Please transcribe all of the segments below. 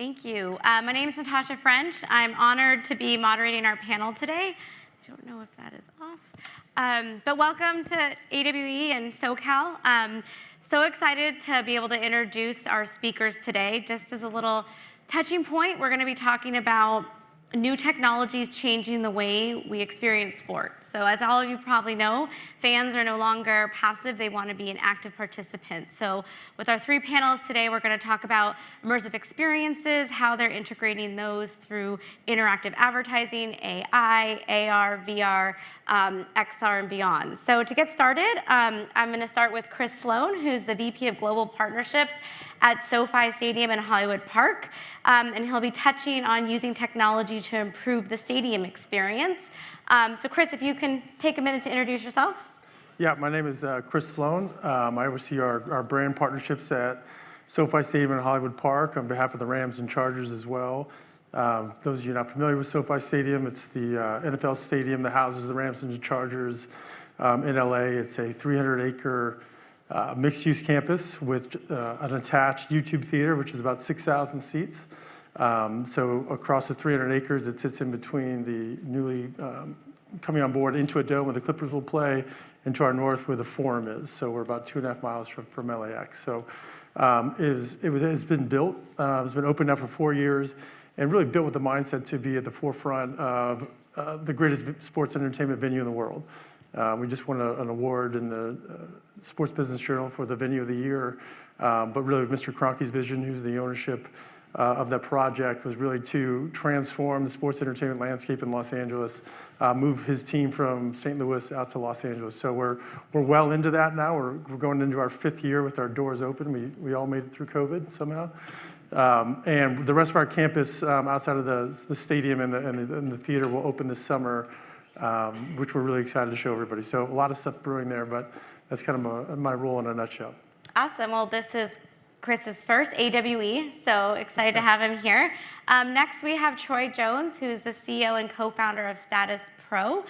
Thank you. My name is Natascha French. I'm honored to be moderating our panel today. I don't know if that is off. But welcome to AWE and SoCal. So excited to be able to introduce our speakers today. Just as a little touching point, we're going to be talking about new technologies changing the way we experience sports. So as all of you probably know, fans are no longer passive, they want to be an active participant. So with our three panelists today, we're going to talk about immersive experiences, how they're integrating those through interactive advertising, AI, AR, VR, XR, and beyond. So to get started, I'm going to start with Chris Sloan, who's the VP of Global Partnerships at SoFi Stadium in Hollywood Park. And he'll be touching on using technology to improve the stadium experience. So Chris, if you can take a minute to introduce yourself. Yeah, my name is Chris Sloan. I oversee our brand partnerships at SoFi Stadium in Hollywood Park on behalf of the Rams and Chargers as well. Those of you not familiar with SoFi Stadium, it's the NFL stadium that houses the Rams and the Chargers in LA. It's a 300-acre mixed-use campus with an attached YouTube theater, which is about 6,000 seats. So across the 300 acres, it sits in between the newly coming on board into a dome where the Clippers will play, and to our north where the Forum is. So we're about 2.5 miles from LAX. So it has been built. It's been opened up for 4 years and really built with the mindset to be at the forefront of the greatest sports entertainment venue in the world. We just won an award in the Sports Business Journal for the venue of the year. But really Mr. Kroenke's vision, who's the ownership of that project, was really to transform the sports entertainment landscape in Los Angeles, move his team from St. Louis out to Los Angeles. So we're well into that now. We're going into our 5th year with our doors open. We all made it through COVID somehow. And the rest of our campus outside of the stadium and the theater will open this summer, which we're really excited to show everybody. So a lot of stuff brewing there, but that's kind of my role in a nutshell. Awesome. Well, this is Chris's first AWE, so excited to have him here. Next, we have Troy Jones, who's the CEO and co-founder of Status Pro.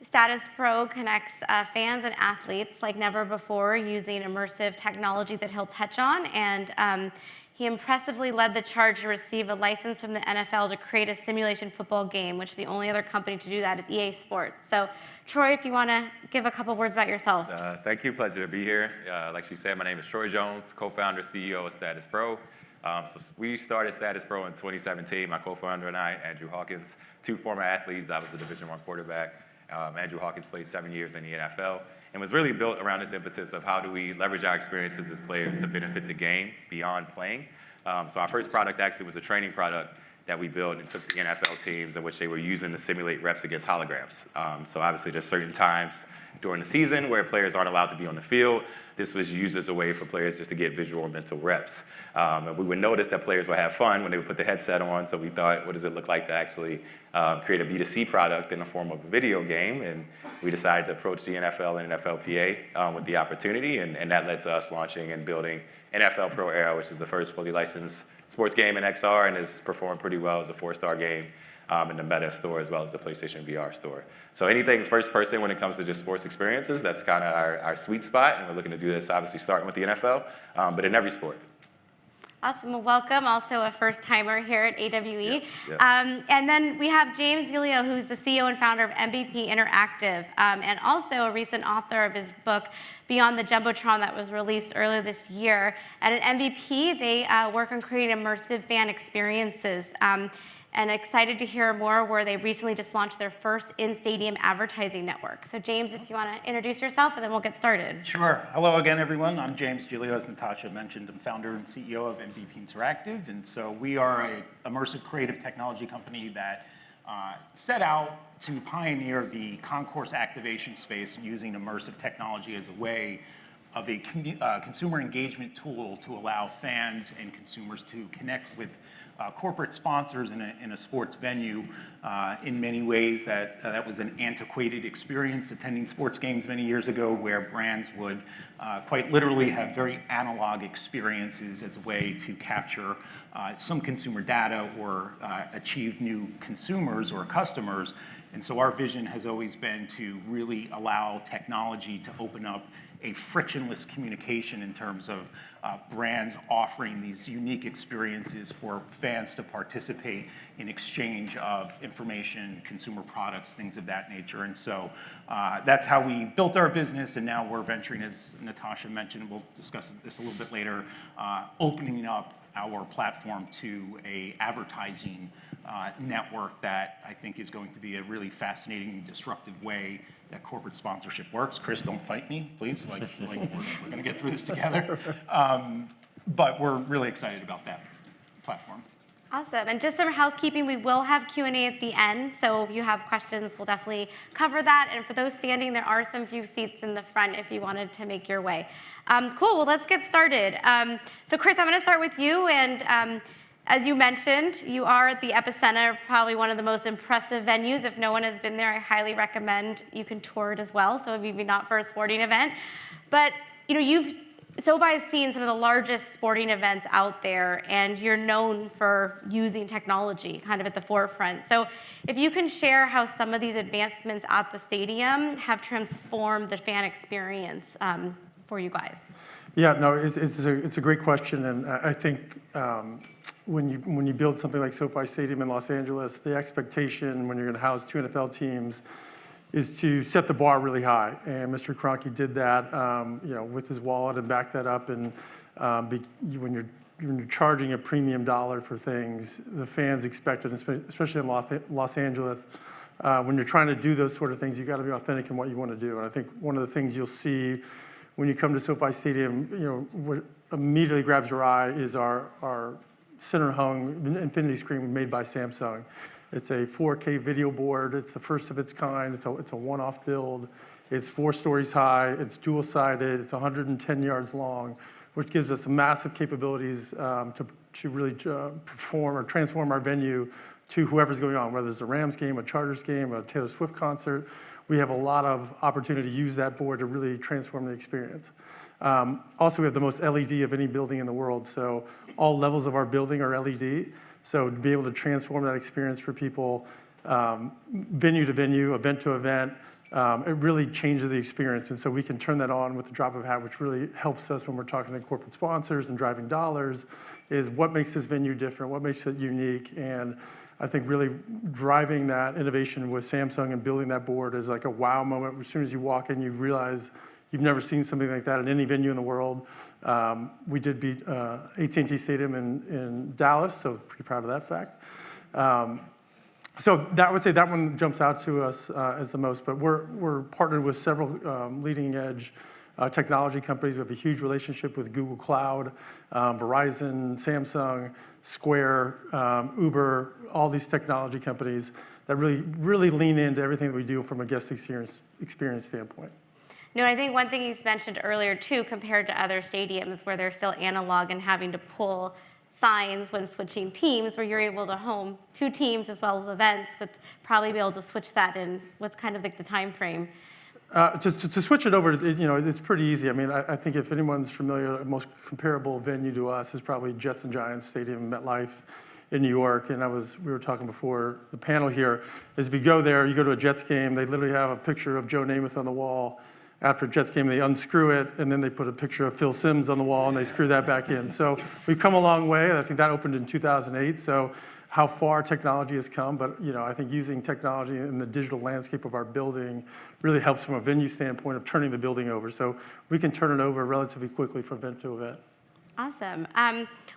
Status Pro connects fans and athletes like never before using immersive technology that he'll touch on. And he impressively led the charge to receive a license from the NFL to create a simulation football game, which the only other company to do that is EA Sports. So Troy, if you want to give a couple words about yourself. Thank you. Pleasure to be here. Like she said, my name is Troy Jones, co-founder, CEO of Status Pro. So we started Status Pro in 2017. My co-founder and I, Andrew Hawkins, 2 former athletes. I was a Division I quarterback. Andrew Hawkins played 7 years in the NFL and was really built around this impetus of how do we leverage our experiences as players to benefit the game beyond playing. So our first product actually was a training product that we built and took the NFL teams in which they were using to simulate reps against holograms. So obviously there's certain times during the season where players aren't allowed to be on the field. This was used as a way for players just to get visual and mental reps. And we would notice that players would have fun when they would put the headset on, so we thought, what does it look like to actually create a B2C product in the form of a video game? And we decided to approach the NFL and NFLPA with the opportunity, and that led to us launching and building NFL Pro Era, which is the first fully licensed sports game in XR and has performed pretty well as a 4-star game in the Meta store as well as the PlayStation VR store. So anything first person when it comes to just sports experiences, that's kind of our sweet spot, and we're looking to do this obviously starting with the NFL, but in every sport. Awesome. Well, welcome. Also a first-timer here at AWE. And then we have James Giglio, who's the CEO and founder of MVP Interactive, and also a recent author of his book, Beyond the Jumbotron, that was released earlier this year. And at MVP, they work on creating immersive fan experiences. And excited to hear more where they recently just launched their first in-stadium advertising network. So James, if you want to introduce yourself, and then we'll get started. Sure. Hello again, everyone. I'm James Giglio, as Natascha mentioned. I'm founder and CEO of MVP Interactive. And so we are an immersive creative technology company that set out to pioneer the concourse activation space using immersive technology as a way of a consumer engagement tool to allow fans and consumers to connect with corporate sponsors in a sports venue. In many ways, that was an antiquated experience, attending sports games many years ago, where brands would quite literally have very analog experiences as a way to capture some consumer data or achieve new consumers or customers. And so our vision has always been to really allow technology to open up a frictionless communication in terms of brands offering these unique experiences for fans to participate in exchange of information, consumer products, things of that nature. And so that's how we built our business, and now we're venturing, as Natascha mentioned, we'll discuss this a little bit later, opening up our platform to a advertising network that I think is going to be a really fascinating, disruptive way that corporate sponsorship works. Chris, don't fight me, please. Like we're gonna get through this together. But we're really excited about that platform. Awesome. And just some housekeeping, we will have Q&A at the end, so if you have questions, we'll definitely cover that. And for those standing, there are some few seats in the front if you wanted to make your way. Cool, well, let's get started. So Chris, I'm gonna start with you, and as you mentioned, you are at the epicenter of probably one of the most impressive venues. If no one has been there, I highly recommend you can tour it as well, so maybe not for a sporting event. But SoFi has seen some of the largest sporting events out there, and you're known for using technology kind of at the forefront. So if you can share how some of these advancements at the stadium have transformed the fan experience for you guys. Yeah, no, it's a great question, and I think when you build something like SoFi Stadium in Los Angeles, the expectation when you're going to house 2 NFL teams is to set the bar really high, and Mr. Kroenke did that, with his wallet and backed that up. And when you're charging a premium dollar for things, the fans expect it, especially in Los Angeles. When you're trying to do those sort of things, you got to be authentic in what you want to do. And I think one of the things you'll see when you come to SoFi Stadium, what immediately grabs your eye is our center hung infinity screen made by Samsung. It's a 4K video board. It's the first of its kind. It's a one-off build. It's 4 stories high. It's dual-sided. It's 110 yards long, which gives us massive capabilities to really perform or transform our venue to whoever's going on, whether it's a Rams game, a Chargers game, a Taylor Swift concert. We have a lot of opportunity to use that board to really transform the experience. Also, we have the most LED of any building in the world, so all levels of our building are LED. So to be able to transform that experience for people, venue to venue, event to event, it really changes the experience. And so we can turn that on with the drop of a hat, which really helps us when we're talking to corporate sponsors and driving dollars, is what makes this venue different, what makes it unique. And I think really driving that innovation with Samsung and building that board is like a wow moment. As soon as you walk in, you realize you've never seen something like that in any venue in the world. We did beat AT&T Stadium in Dallas, so pretty proud of that fact. So I would say that one jumps out to us as the most, but we're partnered with several leading edge technology companies. We have a huge relationship with Google Cloud, Verizon, Samsung, Square, Uber, all these technology companies that really lean into everything that we do from a guest experience standpoint. No, I think one thing you mentioned earlier too, compared to other stadiums where they're still analog and having to pull signs when switching teams, where you're able to home 2 teams as well as events, with probably be able to switch that in what's kind of like the time frame. To switch it over, it's pretty easy. I mean, I think if anyone's familiar, the most comparable venue to us is probably Jets and Giants Stadium, MetLife in New York. And we were talking before the panel here, is if you go there, you go to a Jets game, they literally have a picture of Joe Namath on the wall. After a Jets game, they unscrew it, and then they put a picture of Phil Simms on the wall, and they screw that back in. So we've come a long way. I think that opened in 2008. So how far technology has come, but I think using technology in the digital landscape of our building really helps from a venue standpoint of turning the building over. So we can turn it over relatively quickly from event to event. Awesome.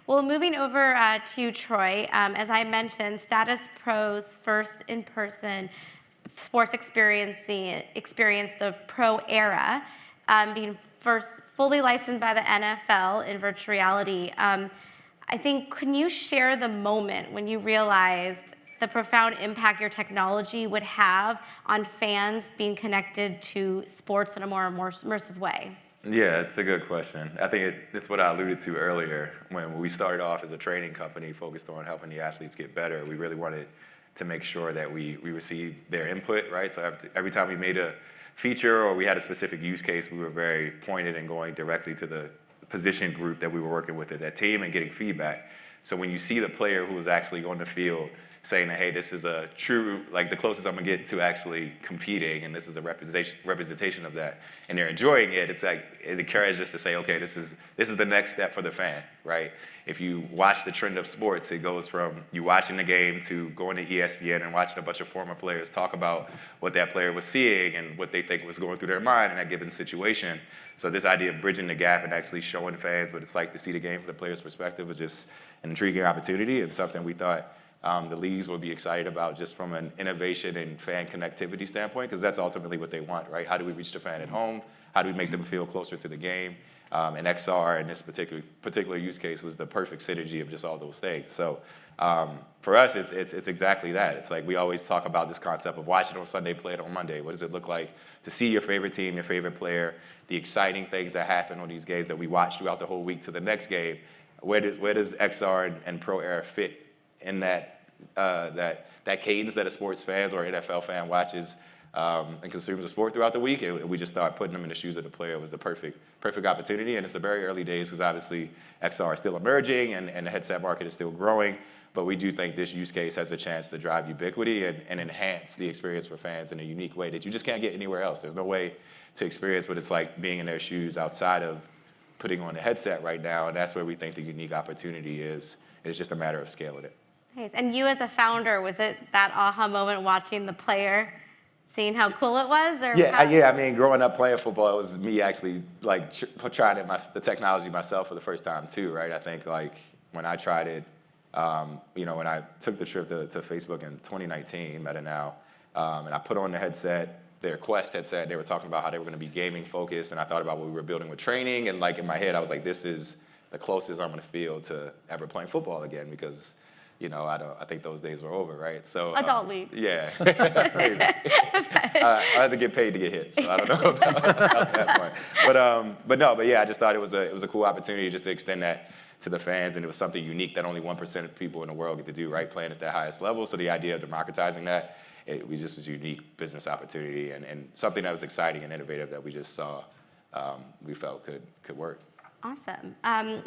Well, moving over to Troy, as I mentioned, Status Pro's first in-person sports experience, the pro era, being first fully licensed by the NFL in virtual reality. I think, can you share the moment when you realized the profound impact your technology would have on fans being connected to sports in a more immersive way? Yeah, it's a good question. I think it's what I alluded to earlier. When we started off as a training company focused on helping the athletes get better, we really wanted to make sure that we received their input, right? So every time we made a feature or we had a specific use case, we were very pointed and going directly to the position group that we were working with at that team and getting feedback. So when you see the player who is actually on the field saying that, hey, this is a true, like the closest I'm gonna get to actually competing, and this is a representation of that, and they're enjoying it, it's like, it encourages us to say, okay, this is the next step for the fan, right? If you watch the trend of sports, it goes from you watching the game to going to ESPN and watching a bunch of former players talk about what that player was seeing and what they think was going through their mind in that given situation. So this idea of bridging the gap and actually showing fans what it's like to see the game from the player's perspective was just an intriguing opportunity and something we thought the leagues will be excited about just from an innovation and fan connectivity standpoint, because that's ultimately what they want, right? How do we reach the fan at home? How do we make them feel closer to the game? And XR in this particular use case was the perfect synergy of just all those things. So for us, it's exactly that. It's like we always talk about this concept of watch it on Sunday, play it on Monday. What does it look like to see your favorite team, your favorite player, the exciting things that happen on these games that we watch throughout the whole week to the next game? Where does XR and Pro Era fit in that cadence that a sports fan or NFL fan watches and consumes the sport throughout the week? And we just thought putting them in the shoes of the player was the perfect opportunity. And it's the very early days because obviously XR is still emerging and the headset market is still growing. But we do think this use case has a chance to drive ubiquity and enhance the experience for fans in a unique way that you just can't get anywhere else. There's no way to experience what it's like being in their shoes outside of putting on the headset right now. And that's where we think the unique opportunity is. It's just a matter of scaling it. Nice. And you as a founder, was it that aha moment watching the player, seeing how cool it was? Or yeah, I mean, growing up playing football, it was me actually like trying the technology myself for the first time too, right? I think like when I tried it, when I took the trip to Facebook in 2019, Meta now, and I put on the headset, their Quest headset, they were talking about how they were going to be gaming focused, and I thought about what we were building with training, and like in my head, I was like, this is the closest I'm going to feel to ever playing football again because I think those days were over, right? So adult league. Yeah. I had to get paid to get hit, so I don't know about that point. But yeah, I just thought it was a cool opportunity just to extend that to the fans, and it was something unique that only 1% of people in the world get to do, right? Playing at that highest level. So the idea of democratizing that, it just was a unique business opportunity and something that was exciting and innovative that we just saw, we felt could work. Awesome.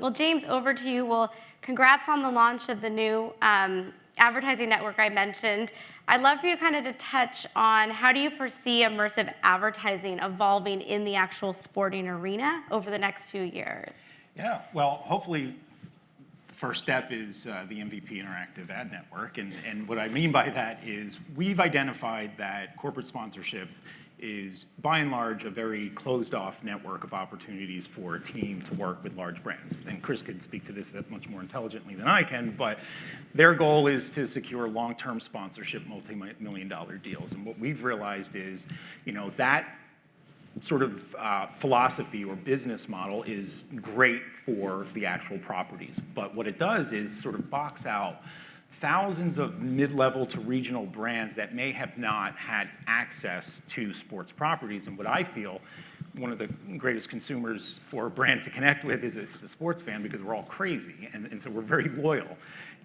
Well, James, over to you. Well, congrats on the launch of the new advertising network I mentioned. I'd love for you to touch on how do you foresee immersive advertising evolving in the actual sporting arena over the next few years? Yeah, well, hopefully the first step is the MVP Interactive Ad Network. And what I mean by that is we've identified that corporate sponsorship is by and large a very closed-off network of opportunities for a team to work with large brands. And Chris could speak to this much more intelligently than I can, but their goal is to secure long-term sponsorship, multi-million-dollar deals. And what we've realized is, that sort of philosophy or business model is great for the actual properties. But what it does is sort of box out thousands of mid-level to regional brands that may have not had access to sports properties. And what I feel one of the greatest consumers for a brand to connect with is a sports fan because we're all crazy, and so we're very loyal.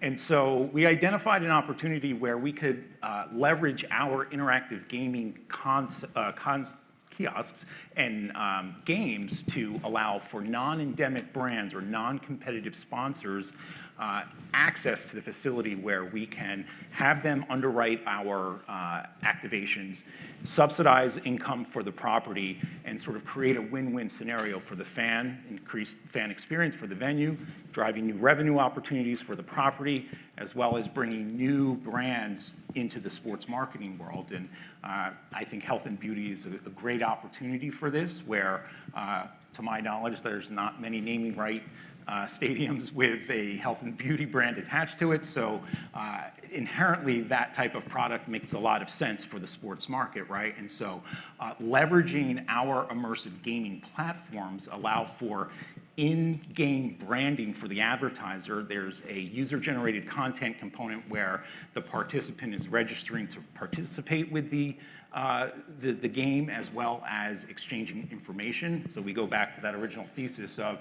And so we identified an opportunity where we could leverage our interactive gaming kiosks and games to allow for non-endemic brands or non-competitive sponsors access to the facility where we can have them underwrite our activations, subsidize income for the property, and sort of create a win-win scenario for the fan, increased fan experience for the venue, driving new revenue opportunities for the property, as well as bringing new brands into the sports marketing world. And I think health and beauty is a great opportunity for this, where, to my knowledge, there's not many naming right stadiums with a health and beauty brand attached to it. So inherently, that type of product makes a lot of sense for the sports market, right? And so leveraging our immersive gaming platforms allow for in-game branding for the advertiser. There's a user-generated content component where the participant is registering to participate with the game as well as exchanging information. So we go back to that original thesis of,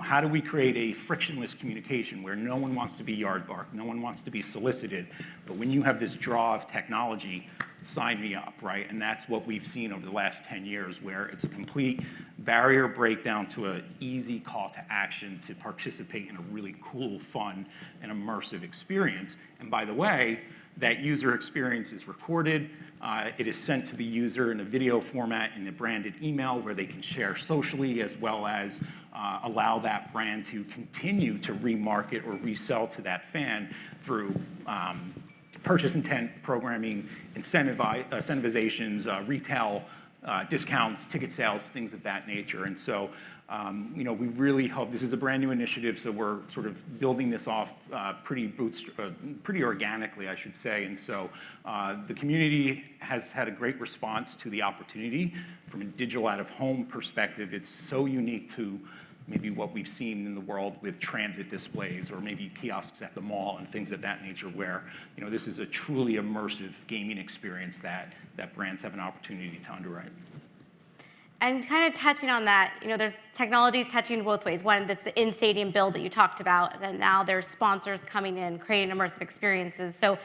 how do we create a frictionless communication where no one wants to be yard barked, no one wants to be solicited, but when you have this draw of technology, sign me up, right? And that's what we've seen over the last 10 years, where it's a complete barrier breakdown to an easy call to action to participate in a really cool, fun, and immersive experience. And by the way, That user experience is recorded. It is sent to the user in a video format in a branded email where they can share socially, as well as allow that brand to continue to remarket or resell to that fan through purchase intent programming, incentivizations, retail discounts, ticket sales, things of that nature. And so, we really hope, this is a brand new initiative, so we're sort of building this off pretty organically, I should say. And so the community has had a great response to the opportunity. From a digital out-of-home perspective, it's so unique to maybe what we've seen in the world with transit displays or maybe kiosks at the mall and things of that nature, where this is a truly immersive gaming experience that brands have an opportunity to underwrite. And kind of touching on that, there's technologies touching both ways. One, this in-stadium build that you talked about, and then now there's sponsors coming in, creating immersive experiences. So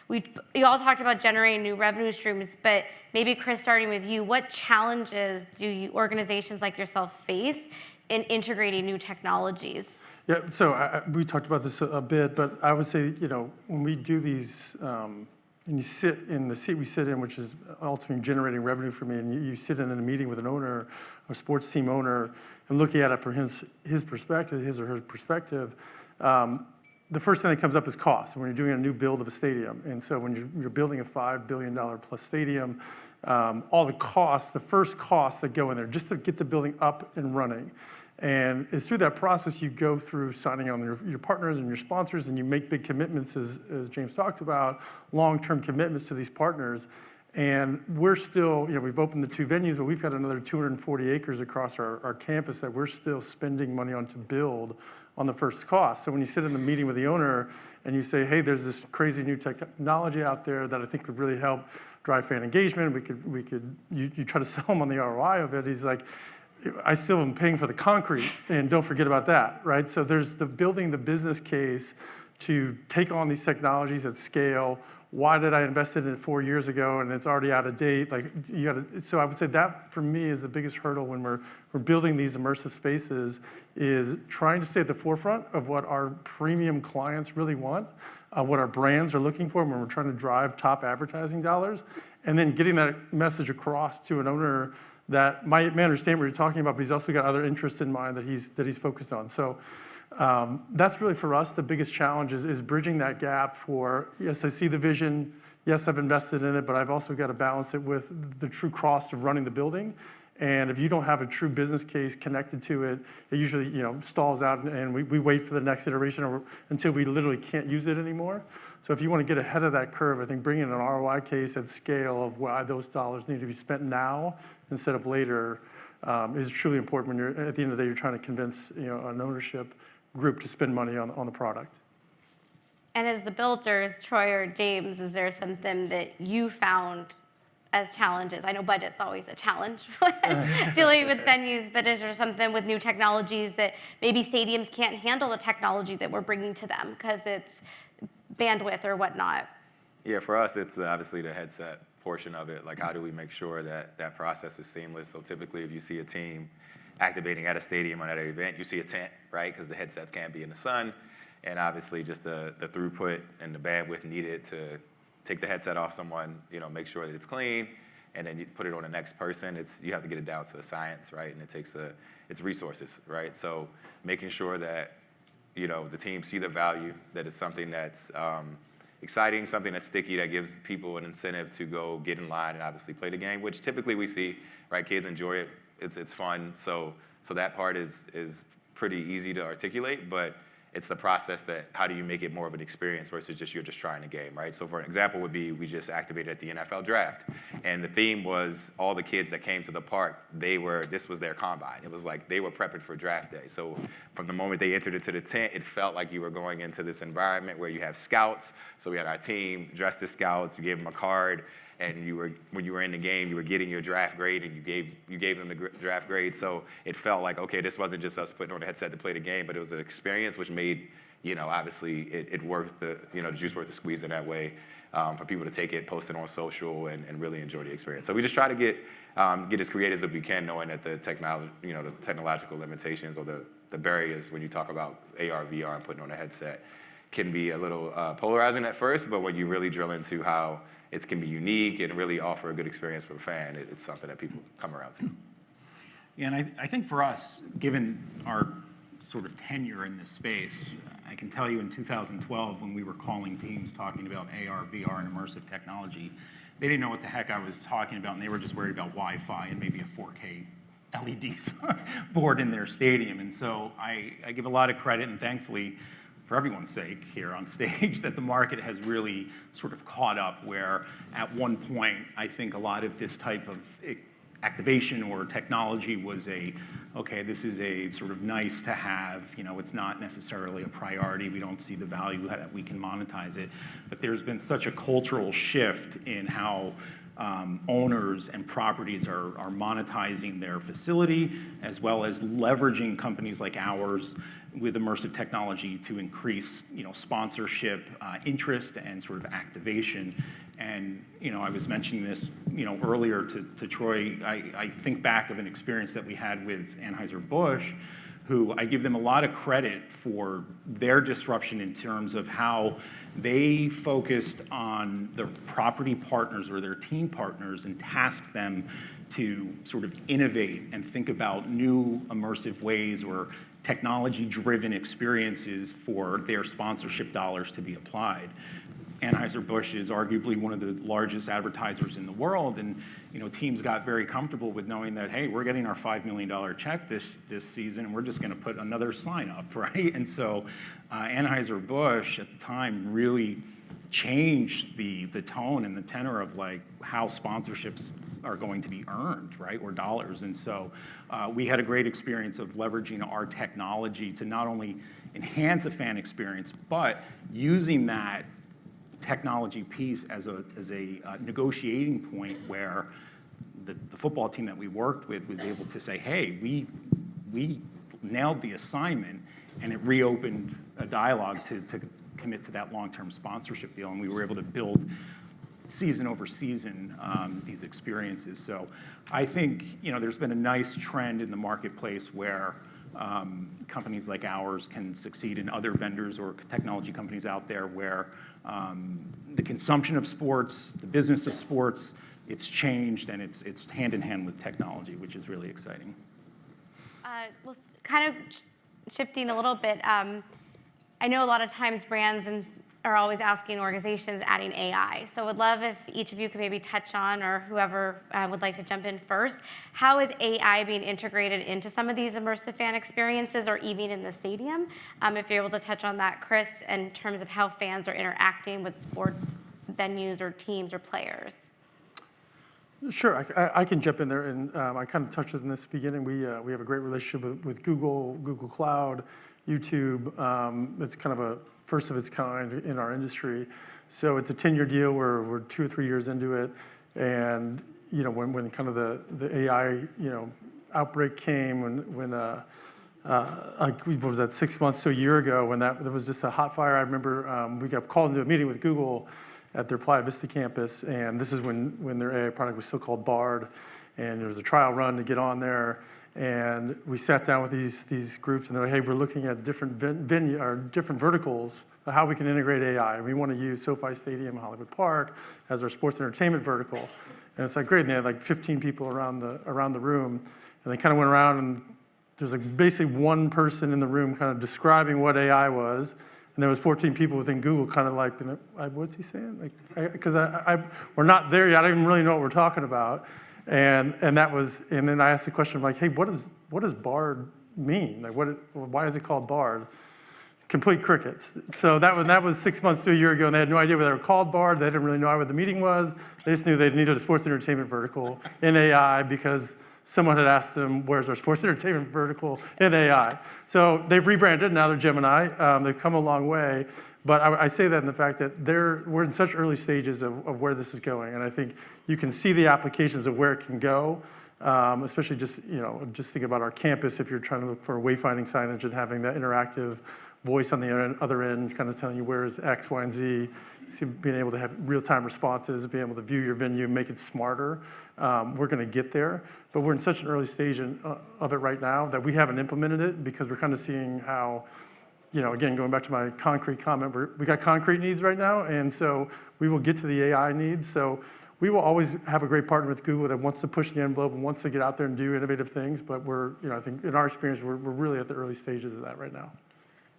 you all talked about generating new revenue streams, but maybe Chris, starting with you, what challenges do organizations like yourself face in integrating new technologies? Yeah, so we talked about this a bit, but I would say, when we do these, and you sit in the seat we sit in, which is ultimately generating revenue for me, and you sit in a meeting with an owner, a sports team owner, and looking at it from his perspective, his or her perspective, the first thing that comes up is cost when you're doing a new build of a stadium. And so when you're building a $5 billion plus stadium, all the costs, the first costs that go in there just to get the building up and running. And it's through that process you go through signing on your partners and your sponsors, and you make big commitments, as James talked about, long-term commitments to these partners. And we're still, we've opened the 2 venues, but we've got another 240 acres across our campus that we're still spending money on to build on the first cost. So when you sit in the meeting with the owner and you say, hey, there's this crazy new technology out there that I think could really help drive fan engagement, you try to sell him on the ROI of it, he's like, I still am paying for the concrete, and don't forget about that, right? So there's building the business case to take on these technologies at scale. Why did I invest in it 4 years ago and it's already out of date? So I would say that for me is the biggest hurdle when we're building these immersive spaces, is trying to stay at the forefront of what our premium clients really want, what our brands are looking for when we're trying to drive top advertising dollars, and then getting that message across to an owner that may understand what you're talking about, but he's also got other interests in mind that he's focused on. So that's really for us the biggest challenge is bridging that gap for, yes, I see the vision, yes, I've invested in it, but I've also got to balance it with the true cost of running the building. And if you don't have a true business case connected to it, it usually stalls out, and we wait for the next iteration until we literally can't use it anymore. So if you want to get ahead of that curve, I think bringing an ROI case at scale of why those dollars need to be spent now instead of later is truly important when you're, at the end of the day, you're trying to convince an ownership group to spend money on the product. And as the builders, Troy or James, is there something that you found as challenges? I know budget's always a challenge dealing with venues, but is there something with new technologies that maybe stadiums can't handle the technology that we're bringing to them because it's bandwidth or whatnot? Yeah, for us, it's obviously the headset portion of it. Like, how do we make sure that process is seamless? So typically, if you see a team activating at a stadium or at an event, you see a tent, right? Because the headsets can't be in the sun. And obviously, just the throughput and the bandwidth needed to take the headset off someone, make sure that it's clean, and then you put it on the next person. You have to get it down to a science, right? And it takes it's resources, right? So making sure that the team see the value, that it's something that's exciting, something that's sticky, that gives people an incentive to go get in line and obviously play the game, which typically we see, right? Kids enjoy it. It's fun. So that part is pretty easy to articulate, but it's the process that how do you make it more of an experience versus you're just trying a game, right? So for an example would be we just activated at the NFL draft, and the theme was all the kids that came to the park, this was their combine. It was like they were prepping for draft day. So from the moment they entered into the tent, it felt like you were going into this environment where you have scouts. So we had our team dressed as scouts. You gave them a card, and when you were in the game, you were getting your draft grade, and you gave them the draft grade. So it felt like, okay, this wasn't just us putting on a headset to play the game, but it was an experience which made, obviously it worth the juice worth the squeeze in that way, for people to take it, post it on social, and really enjoy the experience. So we just try to get as creative as we can, knowing that the technological limitations or the barriers when you talk about AR, VR, and putting on a headset. can be a little polarizing at first, but when you really drill into how it can be unique and really offer a good experience for the fan, it's something that people come around to. Yeah, and I think for us, given our sort of tenure in this space, I can tell you in 2012 when we were calling teams talking about AR, VR, and immersive technology, they didn't know what the heck I was talking about, and they were just worried about Wi-Fi and maybe a 4K LED board in their stadium. And so I give a lot of credit, and thankfully, for everyone's sake here on stage, that the market has really sort of caught up, where at one point, I think a lot of this type of activation or technology was okay, this is a sort of nice to have, it's not necessarily a priority, we don't see the value that we can monetize it. But there's been such a cultural shift in how owners and properties are monetizing their facility, as well as leveraging companies like ours with immersive technology to increase, sponsorship, interest, and sort of activation. And I was mentioning this, earlier to Troy. I think back of an experience that we had with Anheuser-Busch, who I give them a lot of credit for their disruption in terms of how they focused on their property partners or their team partners and tasked them to sort of innovate and think about new immersive ways or technology-driven experiences for their sponsorship dollars to be applied. Anheuser-Busch is arguably one of the largest advertisers in the world, and teams got very comfortable with knowing that, hey, we're getting our $5 million check this season, and we're just going to put another sign up, right? And so Anheuser-Busch at the time really changed the tone and the tenor of like how sponsorships are going to be earned, right, or dollars. And so we had a great experience of leveraging our technology to not only enhance a fan experience, but using that technology piece as a negotiating point where the football team that we worked with was able to say, hey, we nailed the assignment, and it reopened a dialogue to commit to that long-term sponsorship deal, and we were able to build season over season these experiences. So I think there's been a nice trend in the marketplace where companies like ours can succeed, in other vendors or technology companies out there where the consumption of sports, the business of sports, it's changed, and it's hand in hand with technology, which is really exciting. Well, kind of shifting a little bit, I know a lot of times brands are always asking organizations adding AI. So would love if each of you could maybe touch on, or whoever would like to jump in first, how is AI being integrated into some of these immersive fan experiences, or even in the stadium? If you're able to touch on that, Chris, in terms of how fans are interacting with sports venues or teams or players. Sure, I can jump in there, and I kind of touched on this at the beginning. We have a great relationship with Google Cloud, YouTube. It's kind of a first of its kind in our industry. So it's a 10-year deal where we're 2 or 3 years into it. And when kind of the AI outbreak came, when what was that, 6 months to a year ago, when that was just a hot fire. I remember we got called into a meeting with Google at their Playa Vista campus, and this is when their AI product was still called Bard, and there was a trial run to get on there. And we sat down with these groups, and they're like, hey, we're looking at different venue or different verticals of how we can integrate AI. And we want to use SoFi Stadium, Hollywood Park as our sports entertainment vertical. And it's like great. And they had like 15 people around the room, and they kind of went around, and there's like basically one person in the room kind of describing what AI was. And there was 14 people within Google kind of like, what's he saying? Like, because we're not there yet. I don't even really know what we're talking about. And that was, and then I asked the question, like, hey, what does Bard mean? Like, why is it called Bard? Complete crickets. So that was 6 months to a year ago, and they had no idea whether they were called Bard. They didn't really know what the meeting was. They just knew they needed a sports entertainment vertical in AI because someone had asked them, where's our sports entertainment vertical in AI? So they've rebranded, now they're Gemini. They've come a long way. But I say that in the fact that we're in such early stages of where this is going. And I think you can see the applications of where it can go, especially just think about our campus. If you're trying to look for wayfinding signage and having that interactive voice on the other end, kind of telling you where is X, Y, and Z, being able to have real-time responses, being able to view your venue, make it smarter. We're going to get there. But we're in such an early stage of it right now that we haven't implemented it because we're kind of seeing how again, going back to my concrete comment, we got concrete needs right now, and so we will get to the AI needs. So we will always have a great partner with Google that wants to push the envelope and wants to get out there and do innovative things, but I think in our experience, we're really at the early stages of that right now.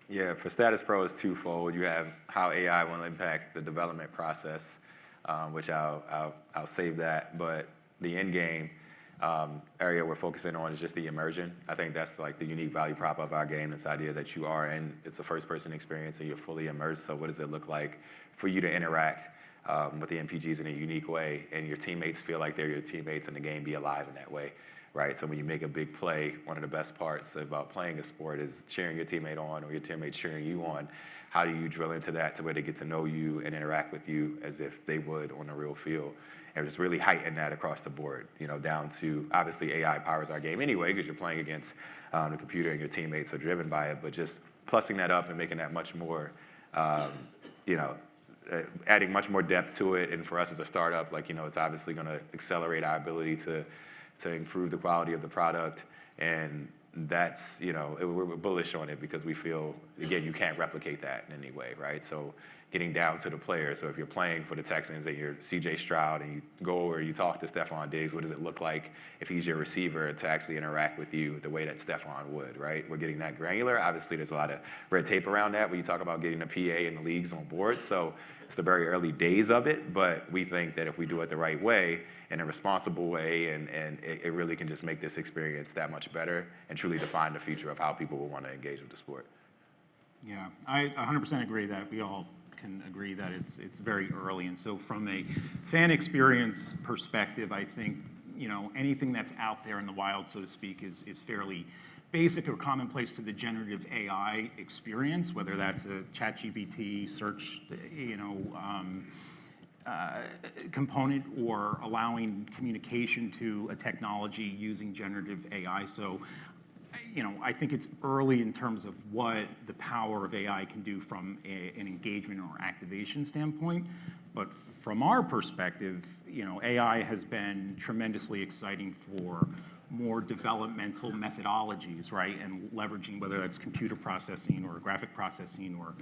Yeah, for Status Pro, it's twofold. You have how AI will impact the development process, which I'll save that, but the end game area we're focusing on is just the immersion. I think that's like the unique value prop of our game, this idea that you are in, it's a first-person experience and you're fully immersed, so what does it look like for you to interact with the MPGs in a unique way, and your teammates feel like they're your teammates and the game be alive in that way, right? So when you make a big play, one of the best parts about playing a sport is cheering your teammate on or your teammate cheering you on. How do you drill into that to where they get to know you and interact with you as if they would on the real field? And just really heighten that across the board, down to, obviously AI powers our game anyway because you're playing against the computer and your teammates are driven by it, but just plussing that up and making that much more, adding much more depth to it. And for us as a startup, it's obviously going to accelerate our ability to improve the quality of the product. And that's, we're bullish on it because we feel, again, you can't replicate that in any way, right? So getting down to the player. So if you're playing for the Texans and you're CJ Stroud and you go over, you talk to Stephon Diggs, what does it look like if he's your receiver to actually interact with you the way that Stephon would, right? We're getting that granular. Obviously, there's a lot of red tape around that when you talk about getting a PA and the leagues on board. So it's the very early days of it, but we think that if we do it the right way, in a responsible way, and it really can just make this experience that much better and truly define the future of how people will want to engage with the sport. Yeah, I 100% agree that we all can agree that it's very early. And so from a fan experience perspective, I think, anything that's out there in the wild, so to speak, is fairly basic or commonplace to the generative AI experience, whether that's a ChatGPT search, component or allowing communication to a technology using generative AI. So, I think it's early in terms of what the power of AI can do from an engagement or activation standpoint. But from our perspective, AI has been tremendously exciting for more developmental methodologies, right? And leveraging whether that's computer processing or graphic processing or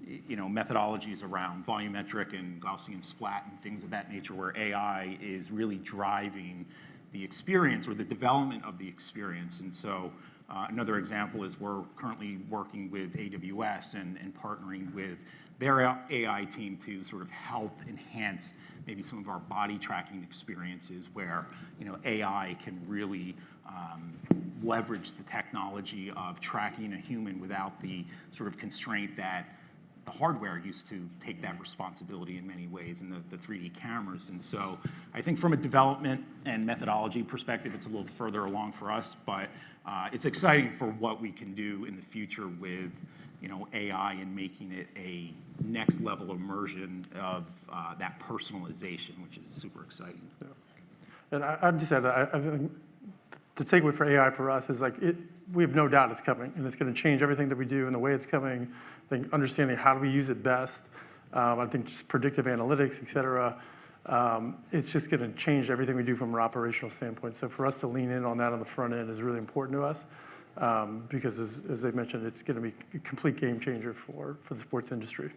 methodologies around volumetric and Gaussian splat and things of that nature, where AI is really driving the experience or the development of the experience. And so another example is we're currently working with AWS and partnering with their AI team to sort of help enhance maybe some of our body tracking experiences where AI can really leverage the technology of tracking a human without the sort of constraint that the hardware used to take that responsibility in many ways, and the 3D cameras. And so I think from a development and methodology perspective, it's a little further along for us, but it's exciting for what we can do in the future with AI and making it a next level immersion of that personalization, which is super exciting. Yeah. And I'd just add that I think the takeaway for AI for us is we have no doubt it's coming, and it's going to change everything that we do and the way it's coming. I think understanding how do we use it best. I think just predictive analytics, et cetera. It's just going to change everything we do from an operational standpoint. So for us to lean in on that on the front end is really important to us because, as I mentioned, it's going to be a complete game changer for the sports industry.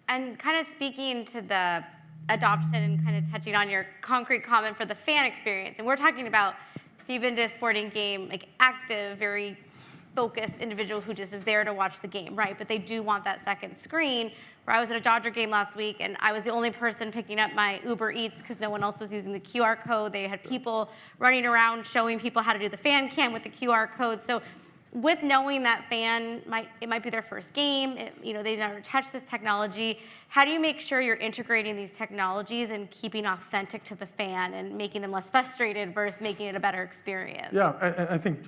And kind of speaking to the adoption and kind of touching on your concrete comment for the fan experience, and we're talking about if you've been to a sporting game, active, very focused individual who just is there to watch the game, right? But they do want that second screen. Where I was at a Dodger game last week, and I was the only person picking up my Uber Eats because no one else was using the QR code. They had people running around showing people how to do the fan cam with the QR code. So with knowing that fan, it might be their first game, they've never touched this technology, how do you make sure you're integrating these technologies and keeping authentic to the fan and making them less frustrated versus making it a better experience? Yeah, I think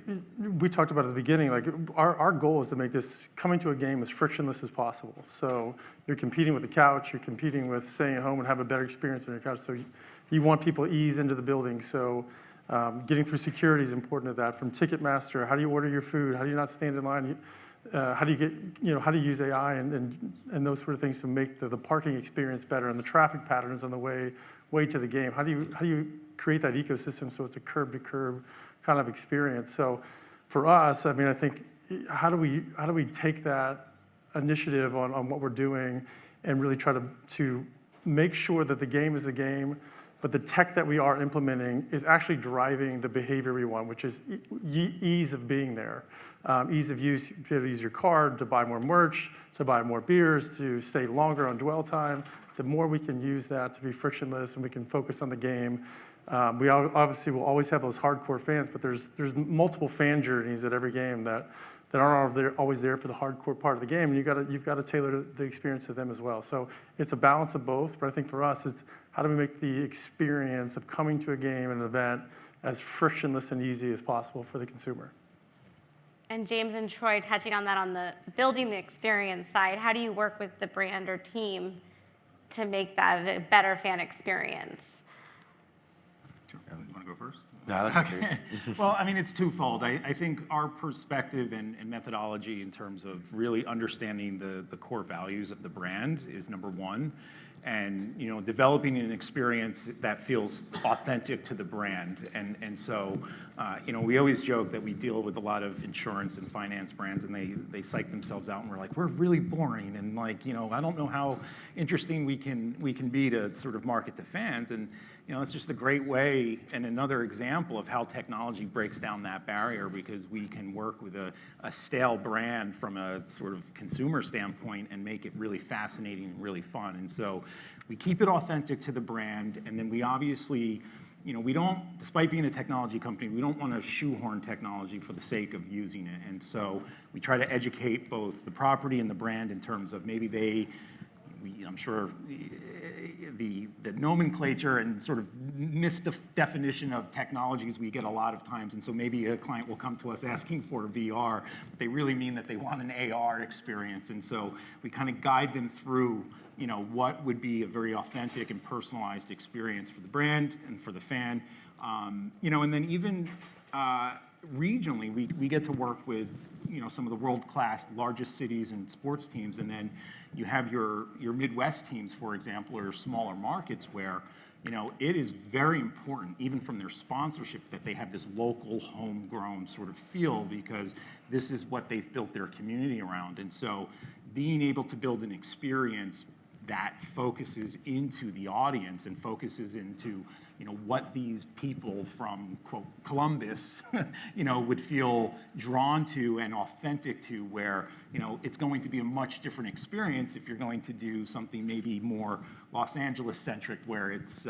we talked about at the beginning, our goal is to make this coming to a game as frictionless as possible. So you're competing with the couch, you're competing with staying at home and have a better experience on your couch. So you want people to ease into the building. So getting through security is important to that. From Ticketmaster, how do you order your food? How do you not stand in line? How do you get, how do you use AI and those sort of things to make the parking experience better and the traffic patterns on the way to the game? How do you create that ecosystem so it's a curb to curb kind of experience? So for us, I think how do we take that initiative on what we're doing and really try to make sure that the game is the game, but the tech that we are implementing is actually driving the behavior we want, which is ease of being there, ease of use. You be able to use your card to buy more merch, to buy more beers, to stay longer on dwell time. The more we can use that to be frictionless and we can focus on the game. We obviously will always have those hardcore fans, but there's multiple fan journeys at every game that aren't always there for the hardcore part of the game, and you've got to tailor the experience to them as well. So it's a balance of both, but I think for us, it's how do we make the experience of coming to a game and an event as frictionless and easy as possible for the consumer. And James and Troy, touching on that on the building the experience side, how do you work with the brand or team to make that a better fan experience? You want to go first? No, that's okay. Well, I mean, it's twofold. I think our perspective and methodology in terms of really understanding the core values of the brand is number one. And, developing an experience that feels authentic to the brand. And so, we always joke that we deal with a lot of insurance and finance brands, and they psych themselves out, and we're like, we're really boring, and I don't know how interesting we can be to sort of market to fans. And, it's just a great way and another example of how technology breaks down that barrier, because we can work with a stale brand from a sort of consumer standpoint and make it really fascinating and really fun. And so we keep it authentic to the brand, and then we obviously, we don't, despite being a technology company, we don't want to shoehorn technology for the sake of using it. And so we try to educate both the property and the brand in terms of maybe I'm sure the nomenclature and sort of misdefinition of technologies we get a lot of times. And so maybe a client will come to us asking for VR. But they really mean that they want an AR experience. And so we kind of guide them through, what would be a very authentic and personalized experience for the brand and for the fan. And then even regionally, we get to work with, some of the world-class largest cities and sports teams, and then you have your Midwest teams, for example, or smaller markets where, it is very important, even from their sponsorship, that they have this local, homegrown sort of feel, because this is what they've built their community around. And so being able to build an experience that focuses into the audience and focuses into, what these people from, quote, Columbus, would feel drawn to and authentic to, where, it's going to be a much different experience if you're going to do something maybe more Los Angeles-centric, where it's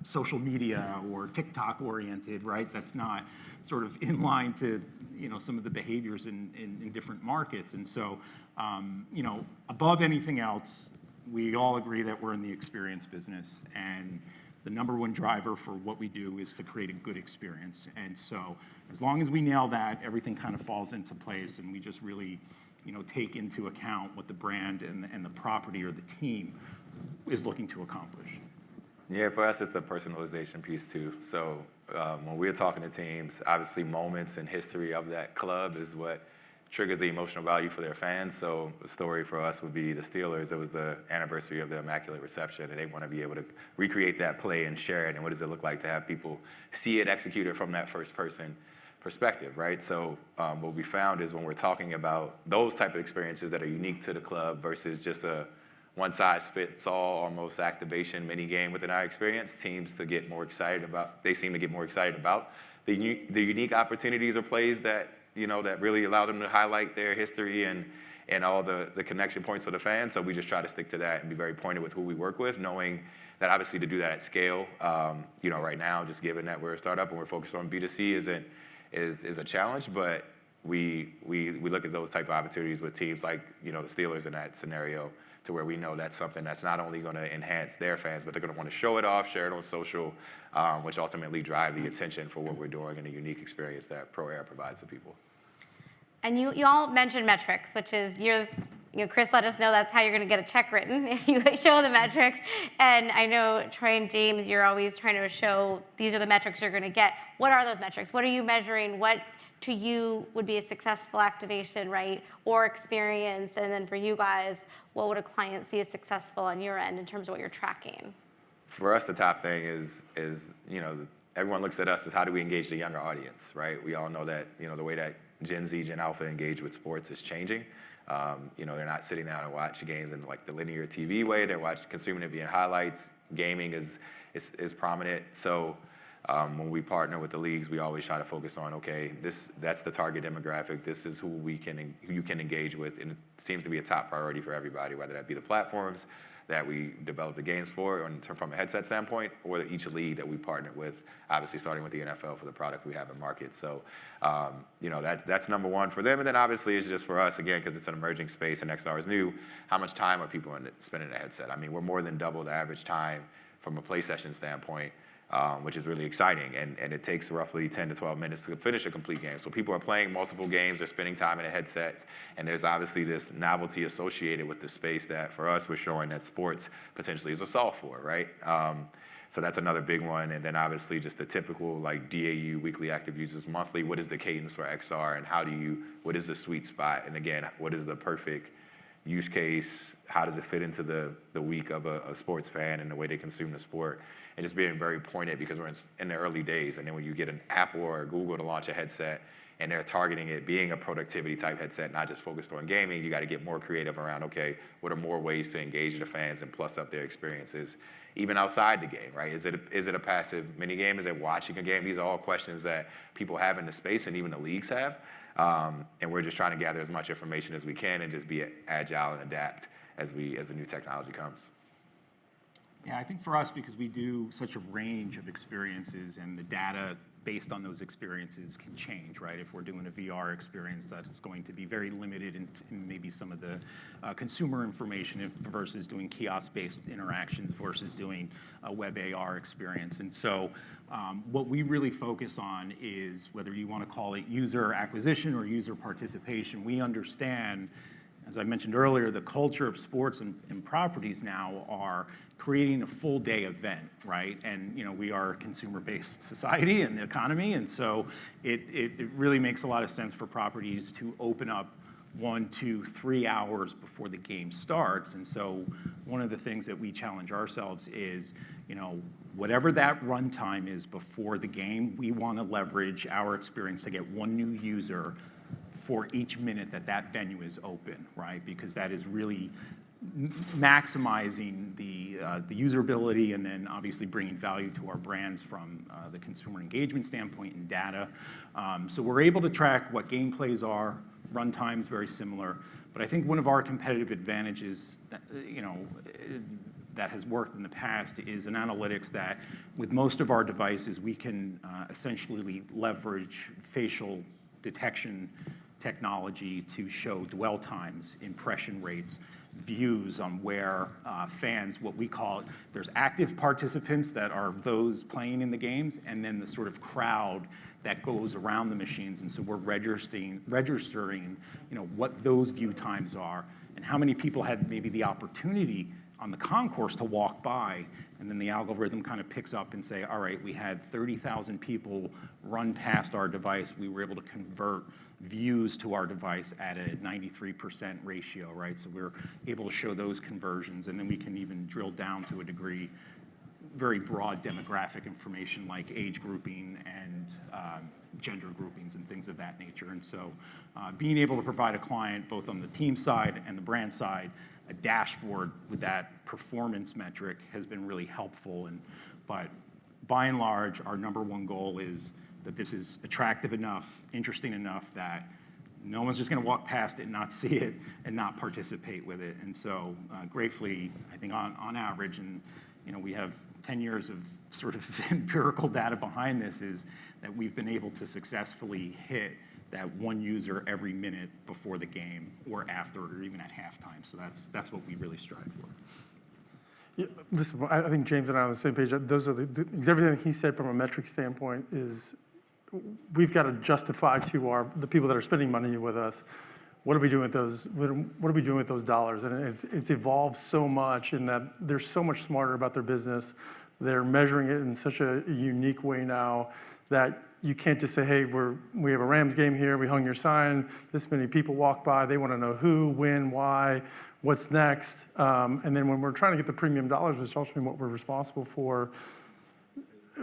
social media or TikTok-oriented, right? That's not sort of in line to, some of the behaviors in different markets. And so, above anything else, we all agree that we're in the experience business, and the number one driver for what we do is to create a good experience. And so as long as we nail that, everything kind of falls into place, and we just really, take into account what the brand and the property or the team is looking to accomplish. Yeah, for us, it's the personalization piece too. So when we're talking to teams, obviously moments in history of that club is what triggers the emotional value for their fans. So the story for us would be the Steelers. It was the anniversary of the Immaculate Reception, and they want to be able to recreate that play and share it. And what does it look like to have people see it executed from that first-person perspective, right? So what we found is when we're talking about those type of experiences that are unique to the club versus just a one-size-fits-all almost activation mini game within our experience, teams to get more excited about. They seem to get more excited about the unique opportunities or plays that that really allow them to highlight their history and all the connection points for the fans. So we just try to stick to that and be very pointed with who we work with, knowing that obviously to do that at scale, right now, just given that we're a startup and we're focused on B2C is a challenge, but we look at those type of opportunities with teams like, the Steelers in that scenario, to where we know that's something that's not only going to enhance their fans, but they're going to want to show it off, share it on social, which ultimately drive the attention for what we're doing and a unique experience that Pro Air provides to people. And you all mentioned metrics, which is Chris let us know that's how you're going to get a check written if you show the metrics. And I know Troy and James, you're always trying to show these are the metrics you're going to get. What are those metrics? What are you measuring? What to you would be a successful activation, right, or experience? And then for you guys, what would a client see as successful on your end in terms of what you're tracking? For us, the top thing is everyone looks at us as how do we engage the younger audience, right? We all know that, the way that Gen Z, Gen Alpha engage with sports is changing. They're not sitting down and watching games in like the linear TV way. They're consuming it via highlights. Gaming is prominent. So when we partner with the leagues, we always try to focus on, okay, that's the target demographic. This is who you can engage with, and it seems to be a top priority for everybody, whether that be the platforms that we develop the games for, or from a headset standpoint, or each league that we partner with, obviously starting with the NFL for the product we have in market. So, that's number one for them. And then obviously it's just for us, again, because it's an emerging space and XR is new, how much time are people spending in a headset? I mean, we're more than double the average time from a play session standpoint, which is really exciting. And it takes roughly 10 to 12 minutes to finish a complete game. So people are playing multiple games, they're spending time in the headsets, and there's obviously this novelty associated with the space that for us, we're showing that sports potentially is a solve for, right? So that's another big one. And then obviously just the typical like DAU, weekly active users, monthly, what is the cadence for XR, and what is the sweet spot? And again, what is the perfect use case? How does it fit into the week of a sports fan and the way they consume the sport? And just being very pointed, because we're in the early days. And then when you get an Apple or a Google to launch a headset and they're targeting it being a productivity type headset, not just focused on gaming, you got to get more creative around, okay, what are more ways to engage the fans and plus up their experiences, even outside the game, right? Is it a passive mini game? Is it watching a game? These are all questions that people have in the space and even the leagues have. And we're just trying to gather as much information as we can and just be agile and adapt as the new technology comes. Yeah, I think for us, because we do such a range of experiences and the data based on those experiences can change, right? If we're doing a VR experience, that it's going to be very limited in maybe some of the consumer information versus doing kiosk-based interactions versus doing a web AR experience. And so what we really focus on is, whether you want to call it user acquisition or user participation, we understand, as I mentioned earlier, the culture of sports and properties now are creating a full day event, right? And we are a consumer-based society and economy, and so it really makes a lot of sense for properties to open up 1, 2, 3 hours before the game starts. And so one of the things that we challenge ourselves is, whatever that runtime is before the game, we want to leverage our experience to get one new user for each minute that venue is open, right? Because that is really maximizing the usability, and then obviously bringing value to our brands from the consumer engagement standpoint and data. So we're able to track what gameplays are, run times very similar. But I think one of our competitive advantages that has worked in the past is an analytics that with most of our devices, we can essentially leverage facial detection technology to show dwell times, impression rates, views on where fans, what we call, there's active participants that are those playing in the games, and then the sort of crowd that goes around the machines. And so we're registering what those view times are and how many people had maybe the opportunity on the concourse to walk by, and then the algorithm kind of picks up and say, all right, we had 30,000 people run past our device. We were able to convert views to our device at a 93% ratio, right? So we're able to show those conversions, and then we can even drill down to a degree, very broad demographic information like age grouping and gender groupings and things of that nature. And so being able to provide a client, both on the team side and the brand side, a dashboard with that performance metric has been really helpful. But by and large, our number one goal is that this is attractive enough, interesting enough that no one's just going to walk past it and not see it and not participate with it. And so gratefully, I think on average, and we have 10 years of sort of empirical data behind this, is that we've been able to successfully hit that one user every minute before the game or after or even at halftime. So that's what we really strive for. Yeah, listen, I think James and I are on the same page. Those are everything he said from a metric standpoint is we've got to justify to the people that are spending money with us, what are we doing with those? What are we doing with those dollars? And it's evolved so much in that they're so much smarter about their business. They're measuring it in such a unique way now that you can't just say, hey, we have a Rams game here, we hung your sign, this many people walk by, they want to know who, when, why, what's next. And then when we're trying to get the premium dollars, which is also what we're responsible for,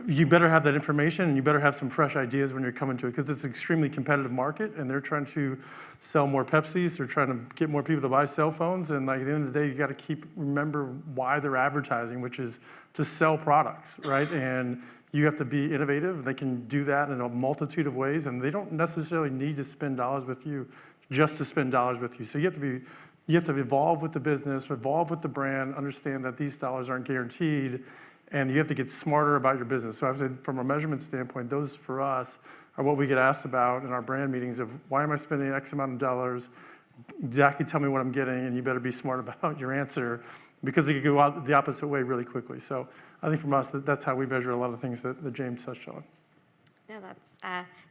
you better have that information and you better have some fresh ideas when you're coming to it, because it's an extremely competitive market and they're trying to sell more Pepsis, they're trying to get more people to buy cell phones, and like at the end of the day, you got to remember why they're advertising, which is to sell products, right? And you have to be innovative. They can do that in a multitude of ways, and they don't necessarily need to spend dollars with you just to spend dollars with you. So you have to evolve with the business, evolve with the brand, understand that these dollars aren't guaranteed, and you have to get smarter about your business. So I would say from a measurement standpoint, those for us are what we get asked about in our brand meetings of why am I spending X amount of dollars? Exactly tell me what I'm getting, and you better be smart about your answer, because it could go out the opposite way really quickly. So I think from us, that's how we measure a lot of things that James touched on. No,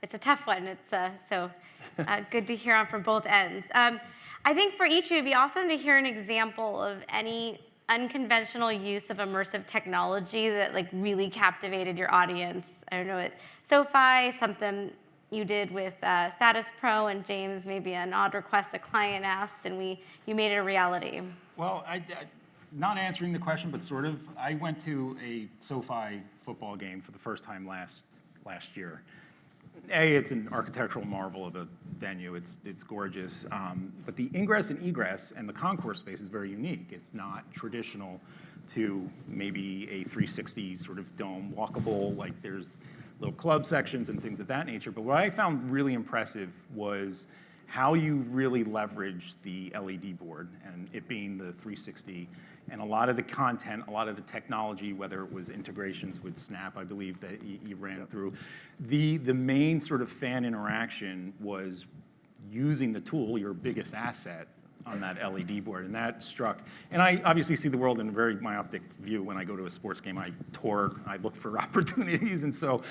it's a tough one. It's good to hear on from both ends. I think for each of you, it'd be awesome to hear an example of any unconventional use of immersive technology that like really captivated your audience. I don't know, at SoFi, something you did with Status Pro, and James, maybe an odd request a client asked, and you made it a reality. Well, not answering the question, but sort of. I went to a SoFi football game for the first time last year. It's an architectural marvel of a venue. It's gorgeous. But the ingress and egress and the concourse space is very unique. It's not traditional to maybe a 360 sort of dome walkable, like there's little club sections and things of that nature. But what I found really impressive was how you really leverage the LED board, and it being the 360, and a lot of the content, a lot of the technology, whether it was integrations with Snap, I believe that you ran through. The main sort of fan interaction was using the tool, your biggest asset, on that LED board, and that struck. And I obviously see the world in a very myopic view. When I go to a sports game, I look for opportunities, and so,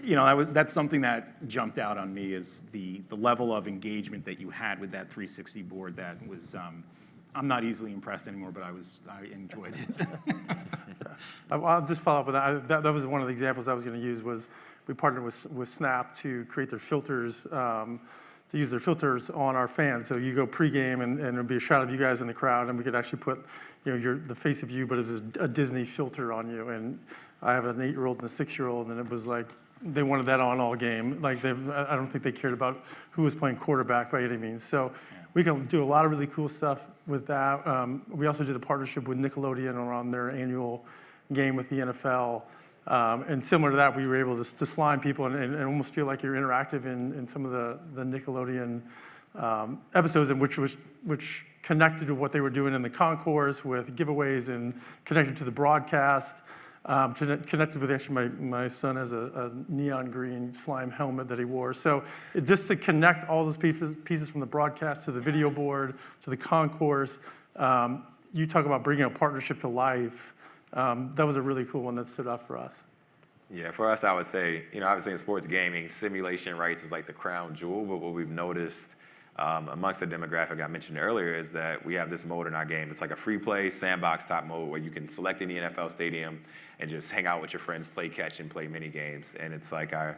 that's something that jumped out on me, is the level of engagement that you had with that 360 board. That was, I'm not easily impressed anymore, but I enjoyed it. I'll just follow up with that. That was one of the examples I was going to use. Was we partnered with Snap to create their filters. To use their filters on our fans. So you go pregame, and it'll be a shot of you guys in the crowd, and we could actually put, the face of you, but it was a Disney filter on you. And I have an 8-year-old and a 6-year-old, and it was like they wanted that on all game. Like I don't think they cared about who was playing quarterback by any means. So we can do a lot of really cool stuff with that. We also did a partnership with Nickelodeon around their annual game with the NFL. And similar to that, we were able to slime people and almost feel like you're interactive in some of the Nickelodeon episodes, and which connected to what they were doing in the concourse with giveaways, and connected to the broadcast. Connected with, actually, my son has a neon green slime helmet that he wore. So just to connect all those pieces from the broadcast to the video board to the concourse, you talk about bringing a partnership to life. That was a really cool one that stood out for us. Yeah, for us, I would say, obviously in sports gaming, simulation rights is like the crown jewel, but what we've noticed amongst the demographic I mentioned earlier is that we have this mode in our game. It's like a free play sandbox type mode where you can select any NFL stadium and just hang out with your friends, play catch, and play mini games. And it's like our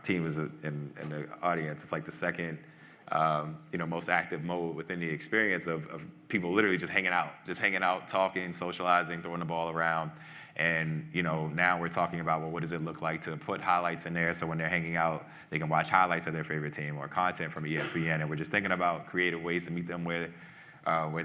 team is in the audience. It's like the second most active mode within the experience of people literally just hanging out, talking, socializing, throwing the ball around. And, now we're talking about, well, what does it look like to put highlights in there so when they're hanging out, they can watch highlights of their favorite team or content from ESPN. And we're just thinking about creative ways to meet them where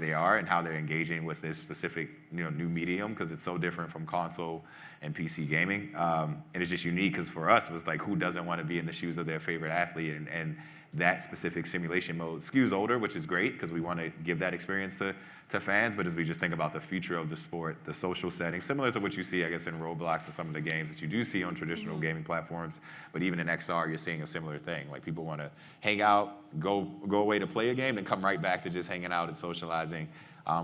they are and how they're engaging with this specific, new medium, because it's so different from console and PC gaming. And it's just unique because for us, it was like, who doesn't want to be in the shoes of their favorite athlete? And that specific simulation mode skews older, which is great because we want to give that experience to fans. But as we just think about the future of the sport, the social setting, similar to what you see, I guess, in Roblox and some of the games that you do see on traditional gaming platforms, but even in XR, you're seeing a similar thing. Like people want to hang out, go away to play a game, and come right back to just hanging out and socializing,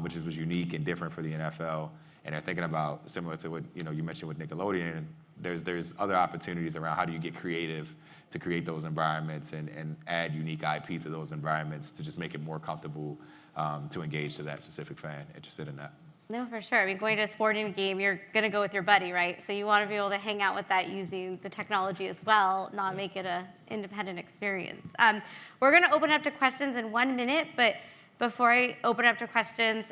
which was unique and different for the NFL. And they're thinking about, similar to what you mentioned with Nickelodeon, there's other opportunities around how do you get creative to create those environments and add unique IP to those environments to just make it more comfortable to engage to that specific fan interested in that. No, for sure. I mean, going to a sporting game, you're going to go with your buddy, right? So you want to be able to hang out with that using the technology as well, not make it an independent experience. We're going to open up to questions in 1 minute, but before I open up to questions,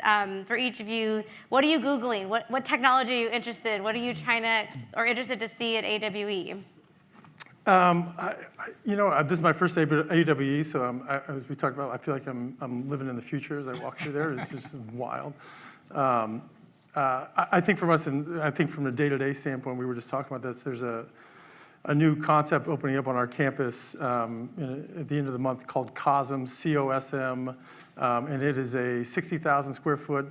for each of you, what are you Googling? What technology are you interested in? What are you interested to see at AWE? This is my first AWE, so as we talked about, I feel like I'm living in the future as I walk through there. It's just wild. I think from us, and I think from a day-to-day standpoint, we were just talking about this. There's a new concept opening up on our campus at the end of the month called COSM, COSM, and it is a 60,000 square foot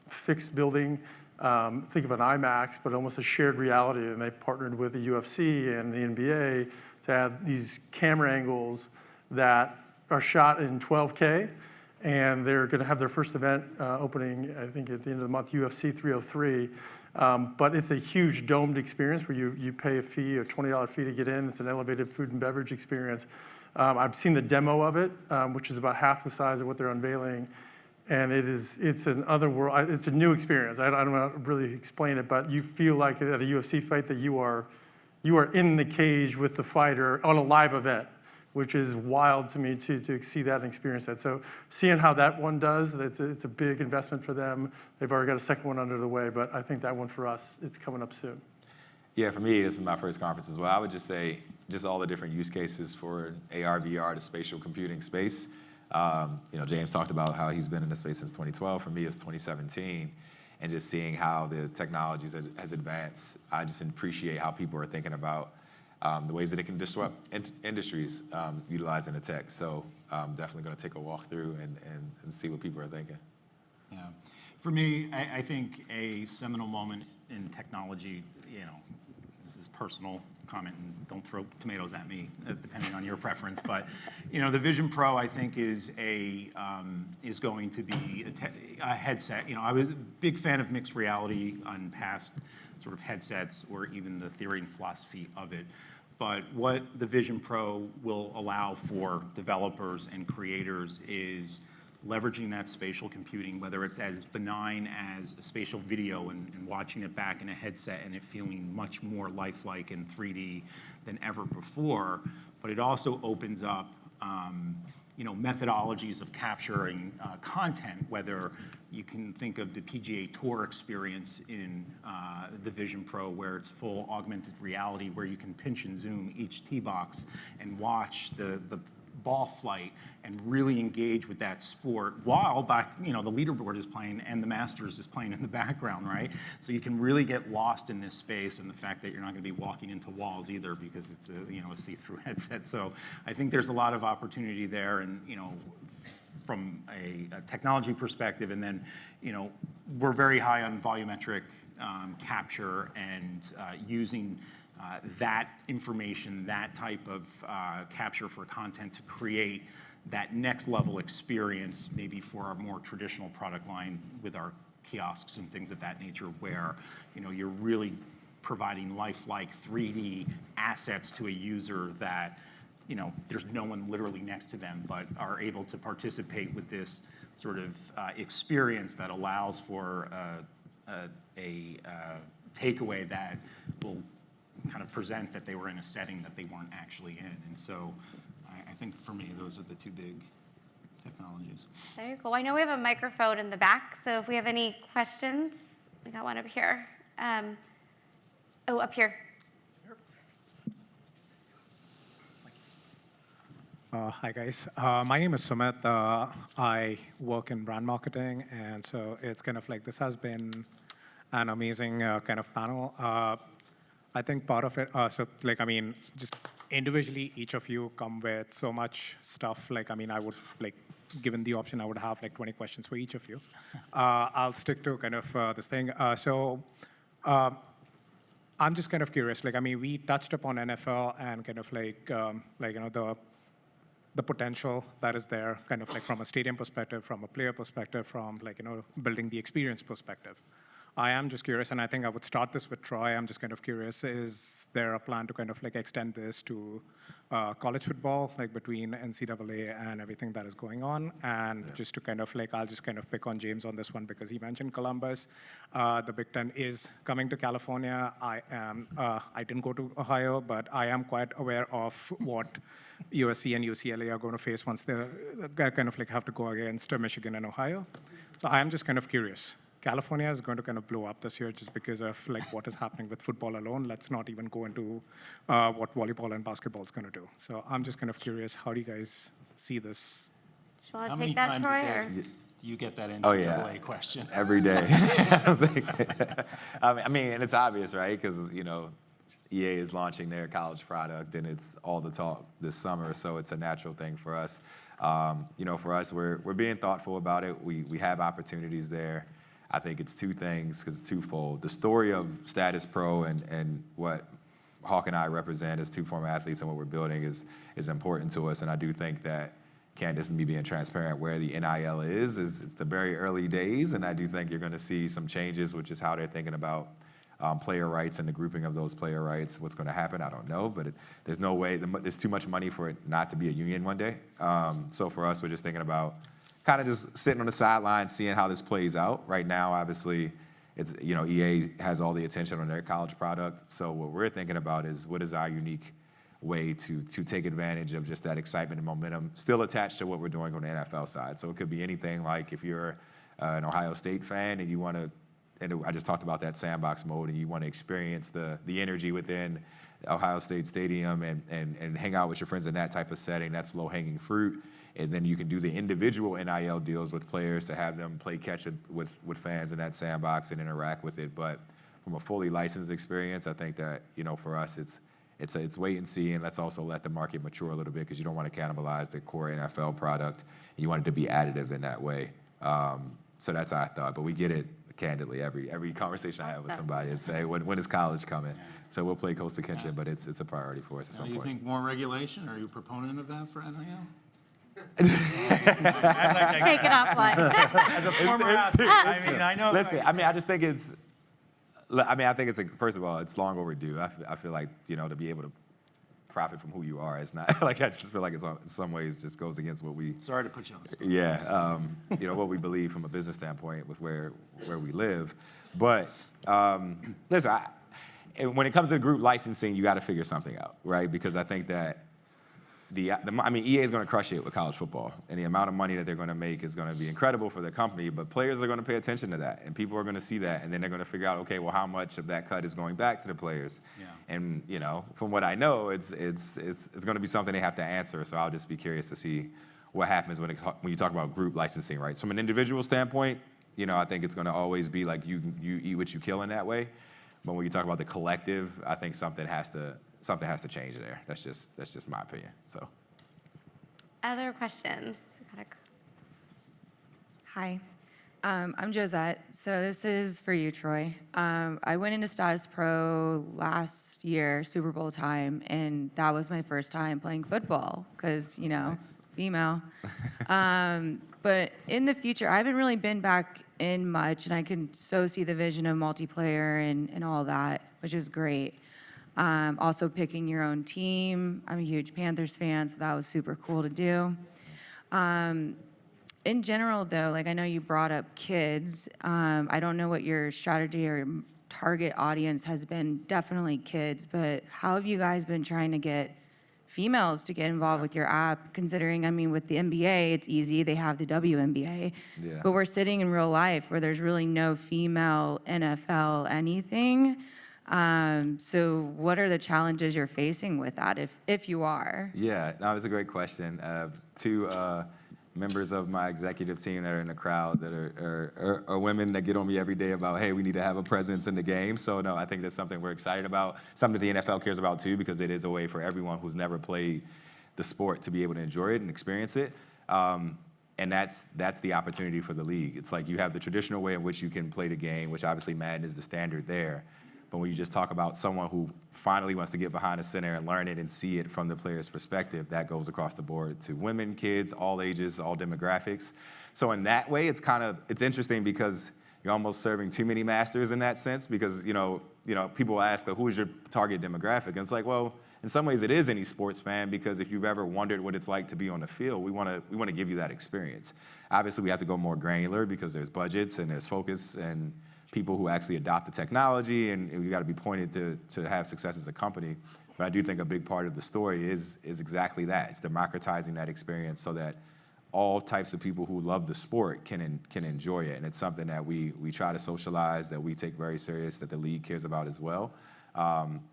fixed building. Think of an IMAX, but almost a shared reality. And they've partnered with the UFC and the NBA to have these camera angles that are shot in 12K. And they're going to have their first event opening, I think, at the end of the month, UFC 303. But it's a huge domed experience where you pay a fee, a $20 fee to get in. It's an elevated food and beverage experience. I've seen the demo of it, which is about half the size of what they're unveiling. And it's an other world. It's a new experience. I don't know how to really explain it, but you feel like at a UFC fight that you are in the cage with the fighter on a live event, which is wild to me to see that and experience that. So seeing how that one does, it's a big investment for them. They've already got a second one under the way, but I think that one for us, it's coming up soon. Yeah, for me, this is my first conference as well. I would just say just all the different use cases for AR, VR, the spatial computing space. James talked about how he's been in the space since 2012. For me, it's 2017. And just seeing how the technology has advanced, I just appreciate how people are thinking about the ways that it can disrupt industries utilizing the tech. So I'm definitely going to take a walk through and see what people are thinking. Yeah. For me, I think a seminal moment in technology, this is personal comment, and don't throw tomatoes at me, depending on your preference. But, the Vision Pro, I think, is going to be a headset. I was a big fan of mixed reality on past sort of headsets or even the theory and philosophy of it. But what the Vision Pro will allow for developers and creators is leveraging that spatial computing, whether it's as benign as a spatial video and watching it back in a headset and it feeling much more lifelike in 3D than ever before. But it also opens up methodologies of capturing content, whether you can think of the PGA Tour experience in the Vision Pro, where it's full augmented reality, where you can pinch and zoom each tee box and watch the ball flight and really engage with that sport while the leaderboard is playing and the Masters is playing in the background, right? So you can really get lost in this space, and the fact that you're not going to be walking into walls either because it's a see-through headset. So I think there's a lot of opportunity there, and from a technology perspective, and then we're very high on volumetric capture and using that information, that type of capture for content to create that next level experience, maybe for our more traditional product line with our kiosks and things of that nature, where you're really providing lifelike 3D assets to a user that there's no one literally next to them, but are able to participate with this sort of experience that allows for a takeaway that will kind of present that they were in a setting that they weren't actually in. And so I think for me, those are the two big technologies. Very cool. I know we have a microphone in the back, so if we have any questions, we got one up here. Up here. Hi, guys. My name is Sumit. I work in brand marketing, and so it's kind of like this has been an amazing kind of panel. I think part of it, just individually, each of you come with so much stuff. I would, given the option, I would have 20 questions for each of you. I'll stick to kind of this thing. I'm just kind of curious. We touched upon NFL and kind of the potential that is there, kind of from a stadium perspective, from a player perspective, from building the experience perspective. I am just curious, and I think I would start this with Troy. I'm just kind of curious, is there a plan to kind of like extend this to college football, like between NCAA and everything that is going on? And just to kind of like, I'll just kind of pick on James on this one because he mentioned Columbus. The Big Ten is coming to California. I didn't go to Ohio, but I am quite aware of what USC and UCLA are going to face once they kind of like have to go against Michigan and Ohio. So I am just kind of curious. California is going to kind of blow up this year just because of like what is happening with football alone. Let's not even go into what volleyball and basketball is going to do. So I'm just kind of curious, how do you guys see this? Do you want How to many take that, times Troy? a Or? day do you get that Oh, NCAA yeah. question? Every day. I mean, and it's obvious, right? Because, EA is launching their college product, and it's all the talk this summer, so it's a natural thing for us. For us, we're being thoughtful about it. We have opportunities there. I think it's two things, because it's twofold. The story of Status Pro and what Hawk and I represent as two former athletes and what we're building is important to us, and I do think that, Candace and me being transparent, where the NIL is it's the very early days, and I do think you're going to see some changes, which is how they're thinking about player rights and the grouping of those player rights. What's going to happen, I don't know, but there's no way, there's too much money for it not to be a union one day. So for us, we're just thinking about kind of just sitting on the sidelines, seeing how this plays out. Right now, obviously, it's, EA has all the attention on their college product. So what we're thinking about is what is our unique way to take advantage of just that excitement and momentum still attached to what we're doing on the NFL side. So it could be anything like if you're an Ohio State fan and you want to, and I just talked about that sandbox mode, and you want to experience the energy within Ohio State Stadium and hang out with your friends in that type of setting. That's low-hanging fruit. And then you can do the individual NIL deals with players to have them play catch with fans in that sandbox and interact with it. But from a fully licensed experience, I think that, for us, it's wait and see, and let's also let the market mature a little bit, because you don't want to cannibalize the core NFL product. You want it to be additive in that way. So that's our thought. But we get it. Candidly, every conversation I have with somebody, it's say, when is college coming? So we'll play Costa Kenshin, but it's a priority for us at some You point. think more regulation? Are you a proponent of that for NIL? Take it offline. As a former athlete, I know. Listen, I just think I think it's first of all, it's long overdue. I feel like, to be able to profit from who you are, it's not like, I just feel like it's in some ways just goes against what we. Sorry to put you on the spot. Yeah, what we believe from a business standpoint with where we live. But listen, when it comes to group licensing, you got to figure something out, right? Because I think that EA is going to crush it with college football, and the amount of money that they're going to make is going to be incredible for the company, but players are going to pay attention to that, and people are going to see that, and then they're going to figure out, okay, well, how much of that cut is going back to the players? Yeah. And, from what I know, it's going to be something they have to answer, so I'll just be curious to see what happens when you talk about group licensing rights. From an individual standpoint, I think it's going to always be like you eat what you kill in that way, but when you talk about the collective, I think something has to change there. That's just my opinion. So. Other questions? Hi, I'm Josette. So this is for you, Troy. I went into Status Pro last year, Super Bowl time, and that was my first time playing football because, Nice. Female. But in the future, I haven't really been back in much, and I can so see the vision of multiplayer and all that, which is great. Also picking your own team. I'm a huge Panthers fan, so that was super cool to do. In general, though, I know you brought up kids. I don't know what your strategy or target audience has been, definitely kids, but how have you guys been trying to get females to get involved with your app, considering, with the NBA, it's easy, they have the WNBA, Yeah. but we're sitting in real life where there's really no female NFL anything. So what are the challenges you're facing with that, if you are? Yeah, no, it's a great question. Two members of my executive team that are in the crowd that are women that get on me every day about, hey, we need to have a presence in the game. So no, I think that's something we're excited about, something the NFL cares about too, because it is a way for everyone who's never played the sport to be able to enjoy it and experience it. And that's the opportunity for the league. It's like you have the traditional way in which you can play the game, which obviously Madden is the standard there. But when you just talk about someone who finally wants to get behind the center and learn it and see it from the player's perspective, that goes across the board to women, kids, all ages, all demographics. So in that way, it's interesting because you're almost serving too many masters in that sense because, people ask, who is your target demographic? And it's like, well, in some ways it is any sports fan because if you've ever wondered what it's like to be on the field, we want to give you that experience. Obviously, we have to go more granular because there's budgets and there's focus and people who actually adopt the technology, and we got to be pointed to have success as a company. But I do think a big part of the story is exactly that. It's democratizing that experience so that all types of people who love the sport can enjoy it. And it's something that we try to socialize, that we take very serious, that the league cares about as well.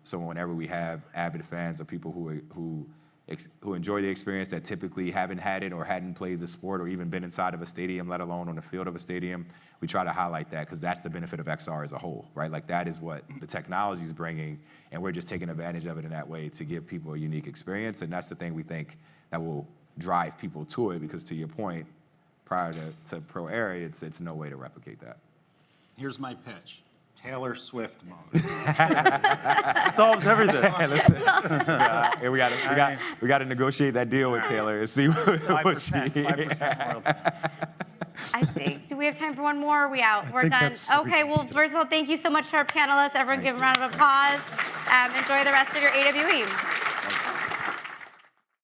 So whenever we have avid fans or people who enjoy the experience that typically haven't had it or hadn't played the sport or even been inside of a stadium, let alone on the field of a stadium, we try to highlight that because that's the benefit of XR as a whole, right? Like that is what the technology is bringing, and we're just taking advantage of it in that way to give people a unique experience, and that's the thing we think that will drive people to it because to your point, prior to Pro Era, it's no way to replicate that. Here's my pitch. Taylor Swift mode. Solves everything. Listen, and we got to negotiate that deal with Taylor and see what she. 5% royalty. I think, do we have time for one more? Or are we out? We're think done. that's- Okay, well, first of all, thank you so much to our panelists. Everyone give a round of applause. Enjoy the rest of your AWE.